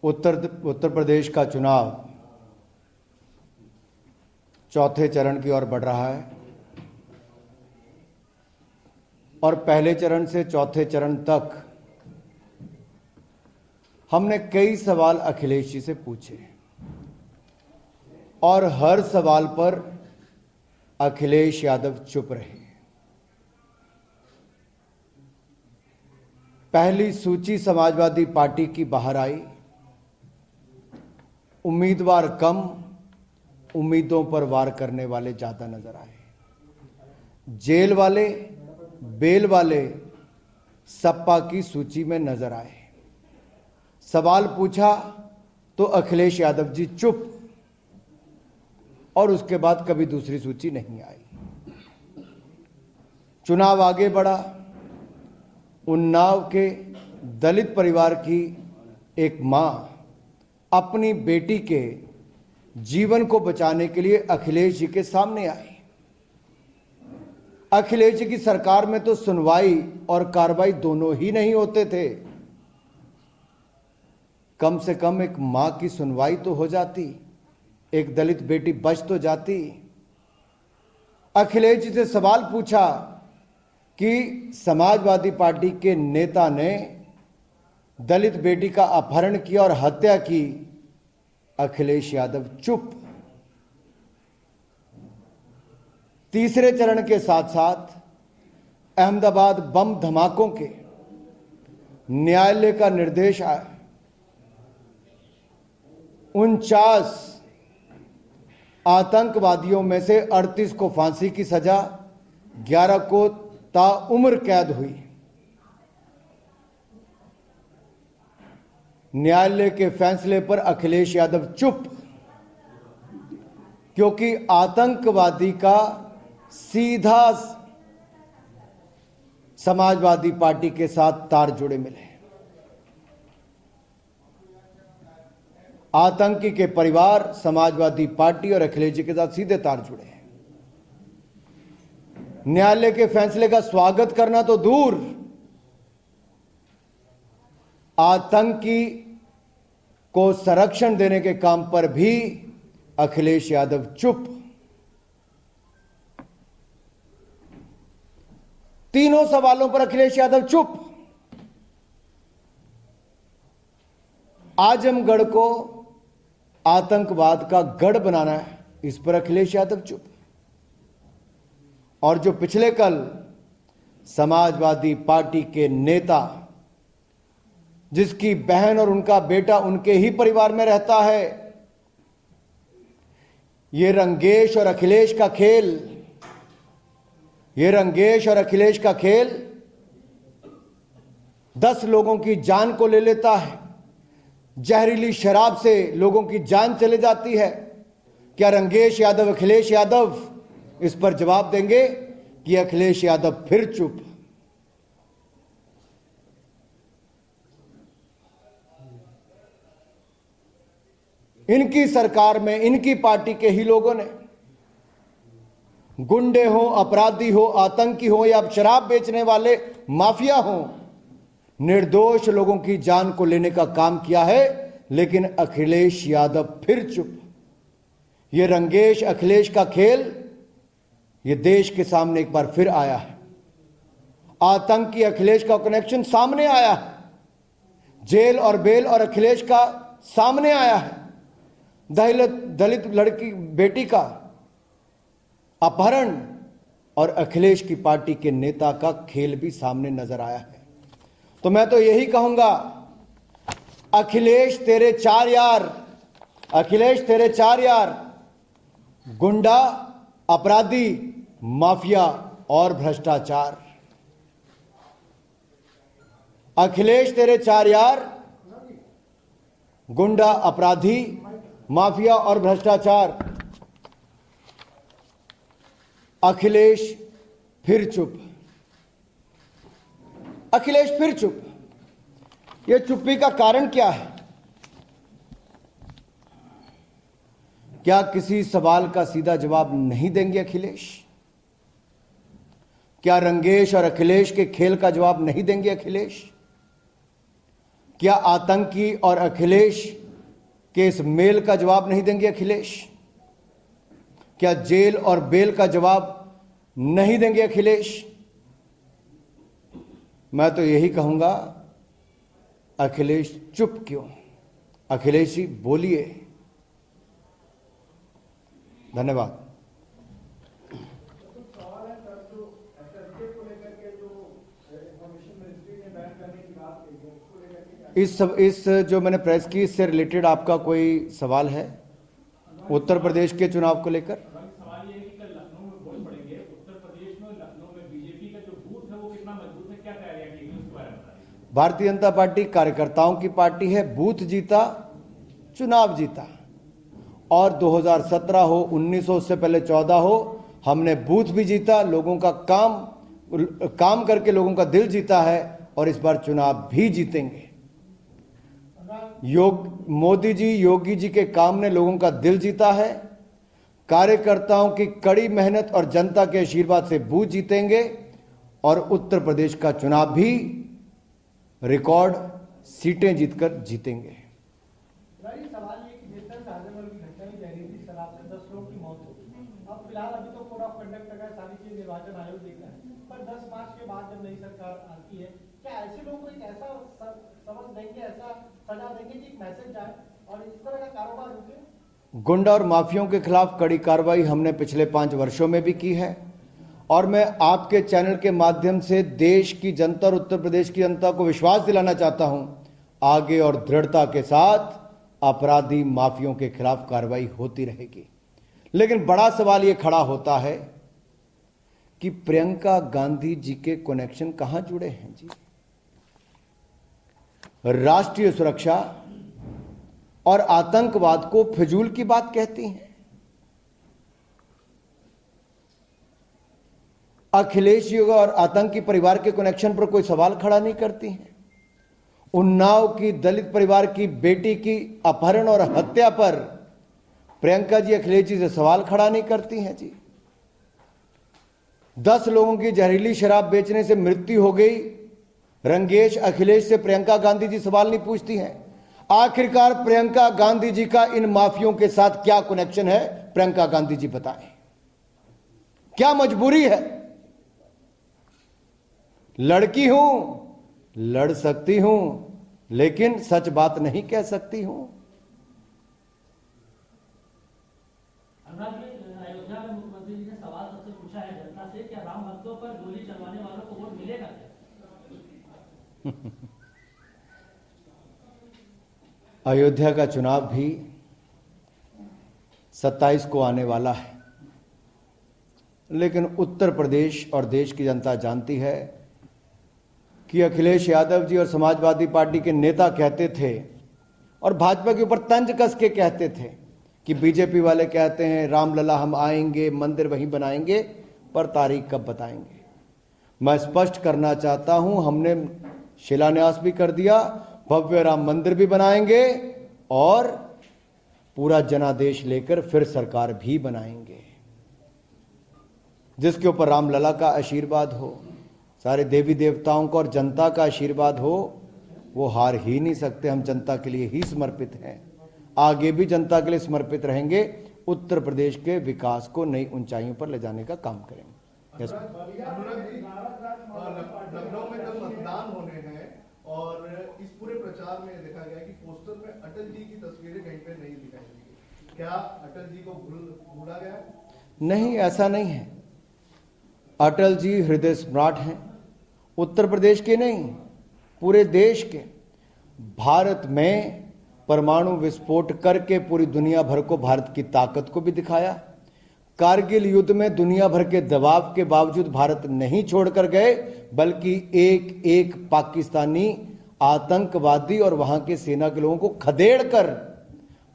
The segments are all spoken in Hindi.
उत्तर प्रदेश का चुनाव चौथे चरण की ओर बढ़ रहा है और पहले चरण से चौथे चरण तक हमने कई सवाल अखिलेश जी से पूछे और हर सवाल पर अखिलेश यादव चुप रहे। पहली सूची समाजवादी पार्टी की बाहर आई। उम्मीदवार कम, उम्मीदों पर वार करने वाले ज्यादा नजर आए। जेल वाले, बेल वाले सपा की सूची में नजर आए। सवाल पूछा तो अखिलेश यादव जी चुप और उसके बाद कभी दूसरी सूची नहीं आई। चुनाव आगे बढ़ा। उन्नाव के दलित परिवार की एक मां अपनी बेटी के जीवन को बचाने के लिए अखिलेश जी के सामने आई। अखिलेश जी की सरकार में तो सुनवाई और कार्रवाई दोनों ही नहीं होते थे। कम से कम एक मां की सुनवाई तो हो जाती, एक दलित बेटी बच तो जाती। अखिलेश जी से सवाल पूछा कि समाजवादी पार्टी के नेता ने दलित बेटी का अपहरण किया और हत्या की। अखिलेश यादव चुप। तीसरे चरण के साथ साथ अहमदाबाद बम धमाकों के न्यायालय का निर्देश आया। 49 आतंकवादियों में से 38 को फांसी की सजा, 11 को ताउम्र कैद हुई। न्यायालय के फैसले पर अखिलेश यादव चुप, क्योंकि आतंकवादी का सीधा समाजवादी पार्टी के साथ तार जुड़े मिले। आतंकी के परिवार समाजवादी पार्टी और अखिलेश जी के साथ सीधे तार जुड़े हैं। न्यायालय के फैसले का स्वागत करना तो दूर, आतंकी को संरक्षण देने के काम पर भी अखिलेश यादव चुप। तीनों सवालों पर अखिलेश यादव चुप। आजमगढ़ को आतंकवाद का गढ़ बनाना है, इस पर अखिलेश यादव चुप। और जो पिछले कल समाजवादी पार्टी के नेता, जिसकी बहन और उनका बेटा उनके ही परिवार में रहता है, ये रंगेश और अखिलेश का खेल, ये रंगेश और अखिलेश का खेल 10 लोगों की जान को ले लेता है। जहरीली शराब से लोगों की जान चले जाती है। क्या रंगेश यादव, अखिलेश यादव इस पर जवाब देंगे कि अखिलेश यादव फिर चुप? इनकी सरकार में इनकी पार्टी के ही लोगों ने, गुंडे हो, अपराधी हो, आतंकी हो या शराब बेचने वाले माफिया हो, निर्दोष लोगों की जान को लेने का काम किया है। लेकिन अखिलेश यादव फिर चुप। यह रंगेश अखिलेश का खेल यह देश के सामने एक बार फिर आया है। आतंकी अखिलेश का कनेक्शन सामने आया है। जेल और बेल और अखिलेश का सामने आया है। दलित लड़की बेटी का अपहरण और अखिलेश की पार्टी के नेता का खेल भी सामने नजर आया है। तो मैं तो यही कहूंगा, अखिलेश तेरे 4 यार, अखिलेश तेरे 4 यार, गुंडा, अपराधी, माफिया और भ्रष्टाचार। अखिलेश तेरे 4 यार, गुंडा, अपराधी, माफिया और भ्रष्टाचार। अखिलेश फिर चुप। अखिलेश फिर चुप। यह चुप्पी का कारण क्या है? क्या किसी सवाल का सीधा जवाब नहीं देंगे अखिलेश? क्या रंगेश और अखिलेश के खेल का जवाब नहीं देंगे अखिलेश? क्या आतंकी और अखिलेश के इस मेल का जवाब नहीं देंगे अखिलेश? क्या जेल और बेल का जवाब नहीं देंगे अखिलेश? मैं तो यही कहूंगा, अखिलेश चुप क्यों? अखिलेश जी बोलिए। धन्यवाद। इस जो मैंने प्रेस की, इससे रिलेटेड आपका कोई सवाल है उत्तर प्रदेश के चुनाव को लेकर? सवाल ये है कि कल लखनऊ में वोट पड़ेंगे, उत्तर प्रदेश में लखनऊ में बीजेपी का जो बूथ है वो कितना मजबूत है, क्या तैयारियां की गई उसके बारे में बताइए। भारतीय जनता पार्टी कार्यकर्ताओं की पार्टी है। बूथ जीता, चुनाव जीता, और 2017 हो, 19 हो, उससे पहले 14 हो, हमने बूथ भी जीता, लोगों का काम करके लोगों का दिल जीता है, और इस बार चुनाव भी जीतेंगे। मोदी जी, योगी जी के काम ने लोगों का दिल जीता है। कार्यकर्ताओं की कड़ी मेहनत और जनता के आशीर्वाद से बूथ जीतेंगे, और उत्तर प्रदेश का चुनाव भी रिकॉर्ड सीटें जीतकर जीतेंगे। सवाल ये कि जिस तरह शाहजहां की घटना में जहरीली शराब से 10 लोगों की मौत हो गई, अब फिलहाल अभी तो कोड ऑफ कंडक्ट का सारी चीज निर्वाचन आयोग देख रहा है, पर 10 मार्च के बाद जब नई सरकार आती है, क्या ऐसे लोगों को एक ऐसा समझ देंगे, ऐसा सजा देंगे कि एक मैसेज जाए और इस तरह का कारोबार रुके? गुंडा और माफियाओं के खिलाफ कड़ी कार्रवाई हमने पिछले 5 वर्षों में भी की है, और मैं आपके चैनल के माध्यम से देश की जनता और उत्तर प्रदेश की जनता को विश्वास दिलाना चाहता हूं, आगे और दृढ़ता के साथ अपराधी माफियों के खिलाफ कार्रवाई होती रहेगी। लेकिन बड़ा सवाल यह खड़ा होता है कि प्रियंका गांधी जी के कनेक्शन कहां जुड़े हैं जी? राष्ट्रीय सुरक्षा और आतंकवाद को फिजूल की बात कहती हैं। अखिलेश योगी और आतंकी परिवार के कनेक्शन पर कोई सवाल खड़ा नहीं करती हैं। उन्नाव की दलित परिवार की बेटी की अपहरण और हत्या पर प्रियंका जी अखिलेश जी से सवाल खड़ा नहीं करती हैं जी। 10 लोगों की जहरीली शराब बेचने से मृत्यु हो गई, रंगेश अखिलेश से प्रियंका गांधी जी सवाल नहीं पूछती हैं। आखिरकार प्रियंका गांधी जी का इन माफियों के साथ क्या कनेक्शन है? प्रियंका गांधी जी बताएं, क्या मजबूरी है? लड़की हूं, लड़ सकती हूं, लेकिन सच बात नहीं कह सकती हूं। अयोध्या में मुख्यमंत्री जी ने सवाल सबसे पूछा है जनता से, क्या राम भक्तों पर गोली चलवाने वालों को वोट मिलेगा? अयोध्या का चुनाव भी 27 को आने वाला है, लेकिन उत्तर प्रदेश और देश की जनता जानती है कि अखिलेश यादव जी और समाजवादी पार्टी के नेता कहते थे, और भाजपा के ऊपर तंज कस के कहते थे कि बीजेपी वाले कहते हैं रामलला हम आएंगे, मंदिर वहीं बनाएंगे, पर तारीख कब बताएंगे। मैं स्पष्ट करना चाहता हूं, हमने शिलान्यास भी कर दिया, भव्य राम मंदिर भी बनाएंगे, और पूरा जनादेश लेकर फिर सरकार भी बनाएंगे, जिसके ऊपर रामलला का आशीर्वाद हो, सारे देवी देवताओं का और जनता का आशीर्वाद हो। वो हार ही नहीं सकते। हम जनता के लिए ही समर्पित हैं, आगे भी जनता के लिए समर्पित रहेंगे। उत्तर प्रदेश के विकास को नई ऊंचाइयों पर ले जाने का काम करेंगे। लखनऊ में जब मतदान होने हैं और इस पूरे प्रचार में देखा गया कि पोस्टर में अटल जी की तस्वीरें कहीं पे नहीं दिखाई दी, क्या अटल जी को भूला गया? नहीं, ऐसा नहीं है। अटल जी हृदय सम्राट हैं, उत्तर प्रदेश के नहीं, पूरे देश के। भारत में परमाणु विस्फोट करके पूरी दुनिया भर को भारत की ताकत को भी दिखाया। कारगिल युद्ध में दुनिया भर के दबाव के बावजूद भारत नहीं छोड़कर गए, बल्कि एक एक पाकिस्तानी आतंकवादी और वहां के सेना के लोगों को खदेड़कर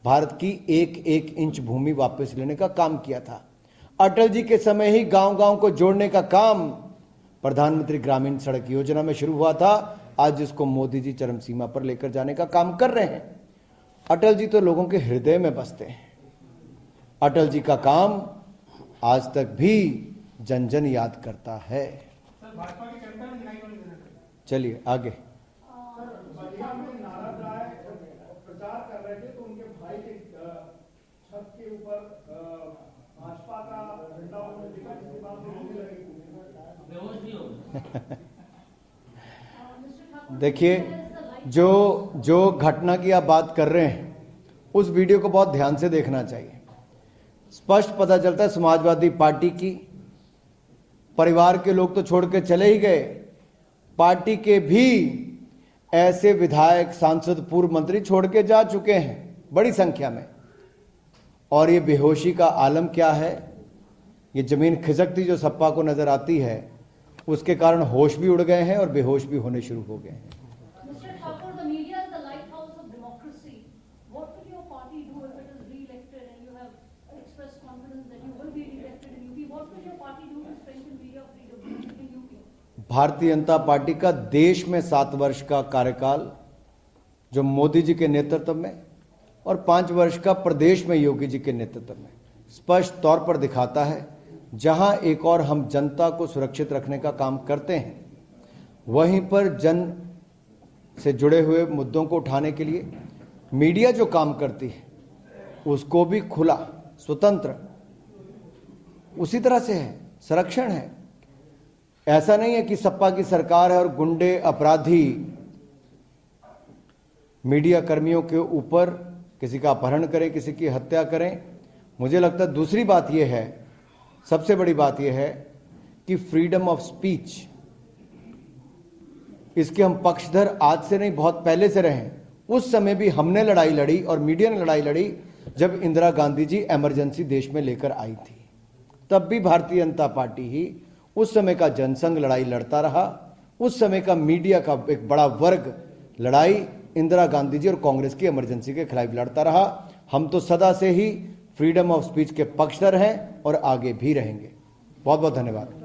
भारत की एक एक इंच भूमि वापस लेने का काम किया था। अटल जी के समय ही गांव-गांव को जोड़ने का काम प्रधानमंत्री ग्रामीण सड़क योजना में शुरू हुआ था, आज जिसको मोदी जी चरम सीमा पर लेकर जाने का काम कर रहे हैं। अटल जी तो लोगों के हृदय में बसते हैं। अटल जी का काम आज तक भी जन जन याद करता है। चलिए आगे। प्रचार कर रहे थे तो उनके भाई के छत के ऊपर भाजपा का झंडा उन्होंने देखा, जिसके बाद वो रोने लगे। बेहोश नहीं हो देखिए, जो घटना की आप बात कर रहे हैं उस वीडियो को बहुत ध्यान से देखना चाहिए। स्पष्ट पता चलता है समाजवादी पार्टी की परिवार के लोग तो छोड़ के चले ही गए, पार्टी के भी ऐसे विधायक, सांसद, पूर्व मंत्री छोड़ के जा चुके हैं बड़ी संख्या में। और ये बेहोशी का आलम क्या है, ये जमीन खिसकती जो सपा को नजर आती है उसके कारण होश भी उड़ गए हैं और बेहोश भी होने शुरू हो गए हैं। Mr. Thakur, the media is the lighthouse of democracy. What will your party do if it is re-elected and you have expressed confidence that you will be re-elected in UP? What will your party do to strengthen media freedom in UP? Bharatiya Janata party का देश में 7 वर्ष का कार्यकाल जो मोदी जी के नेतृत्व में और 5 वर्ष का प्रदेश में योगी जी के नेतृत्व में स्पष्ट तौर पर दिखाता है, जहां एक और हम जनता को सुरक्षित रखने का काम करते हैं, वहीं पर जन से जुड़े हुए मुद्दों को उठाने के लिए मीडिया जो काम करती है उसको भी खुला, स्वतंत्र उसी तरह से है, संरक्षण है। ऐसा नहीं है कि सपा की सरकार है और गुंडे, अपराधी मीडिया कर्मियों के ऊपर किसी का अपहरण करें, किसी की हत्या करें। मुझे लगता है दूसरी बात यह है, सबसे बड़ी बात यह है कि फ्रीडम ऑफ स्पीच, इसके हम पक्षधर आज से नहीं बहुत पहले से रहे। उस समय भी हमने लड़ाई लड़ी और मीडिया ने लड़ाई लड़ी जब इंदिरा गांधी जी इमरजेंसी देश में लेकर आई थी, तब भी भारतीय जनता पार्टी ही उस समय का जनसंघ लड़ाई लड़ता रहा। उस समय का मीडिया का एक बड़ा वर्ग लड़ाई इंदिरा गांधी जी और कांग्रेस की इमरजेंसी के खिलाफ लड़ता रहा। हम तो सदा से ही फ्रीडम ऑफ स्पीच के पक्षधर हैं और आगे भी रहेंगे। बहुत बहुत धन्यवाद।